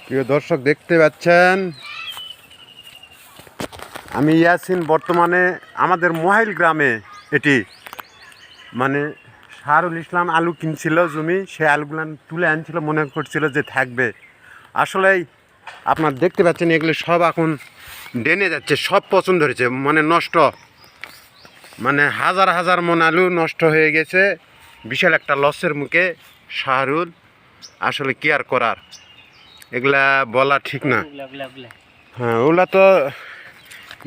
প্রিয় দর্শক দেখতে পাচ্ছেন আমি ইয়াসিন বর্তমানে আমাদের মহাইল গ্রামে এটি মানে শাহরুল ইসলাম আলু কিনছিল জমি, সে আলুগুলো তুলে আনছিল, মনে করছিল যে থাকবে। আসলেই আপনার দেখতে পাচ্ছেন এগুলো সব এখন ডেনে যাচ্ছে, সব পছন্দ হয়েছে, মানে নষ্ট, মানে হাজার হাজার মন আলু নষ্ট হয়ে গেছে। বিশাল একটা লসের মুখে শাহরুল। আসলে কি আর করার, এগুলা বলা ঠিক না। হ্যাঁ, ওগুলা তো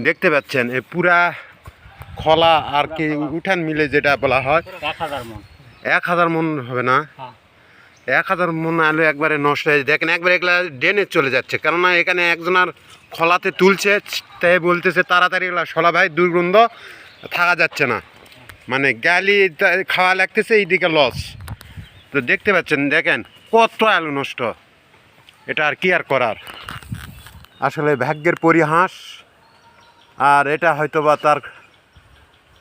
দেখতে পাচ্ছেন এ পুরা খলা আর কি উঠান মিলে যেটা বলা হয় 1000 মন হবে না, 1000 মন আলু একবারে নষ্ট হয়ে দেখেন, একবারে এগুলা ডেনে চলে যাচ্ছে। কেননা এখানে একজনের খলাতে তুলছে, তাই বলতেছে তাড়াতাড়ি এগুলা সলা ভাই, দুর্গন্ধ থাকা যাচ্ছে না, মানে গালি খাওয়া লাগতেছে, এইদিকে লস। তো দেখতে পাচ্ছেন, দেখেন কত আলু নষ্ট। এটা আর কি আর করার, আসলে ভাগ্যের পরিহাস। আর এটা হয়তো বা তার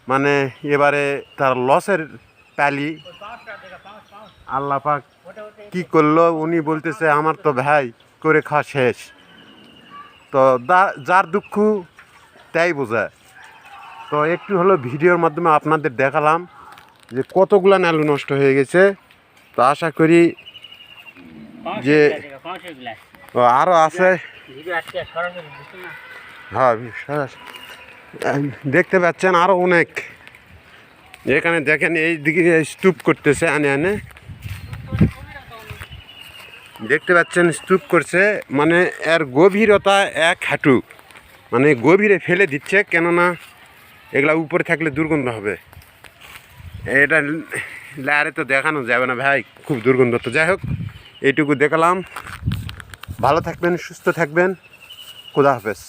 মানে এবারে তার লসের প্যালি। আল্লাহ পাক কী করলো, উনি বলতেছে আমার তো ভাই করে খাওয়া শেষ। তো যার দুঃখ তাই বোঝায়। তো একটু হলো ভিডিওর মাধ্যমে আপনাদের দেখালাম যে কতগুলান আলু নষ্ট হয়ে গেছে। তো আশা করি যে আরও আছে। হ্যাঁ, দেখতে পাচ্ছেন আরও অনেক। এখানে দেখেন এই দিকে স্তূপ করতেছে, আনে আনে দেখতে পাচ্ছেন স্তূপ করছে, মানে এর গভীরতা 1 হাঁটু, মানে গভীরে ফেলে দিচ্ছে। কেননা এগুলা উপরে থাকলে দুর্গন্ধ হবে। এটা লারে তো দেখানো যাবে না ভাই, খুব দুর্গন্ধ। তো যাই হোক, এইটুকু দেখালাম। ভালো থাকবেন, সুস্থ থাকবেন, খোদা হাফেজ।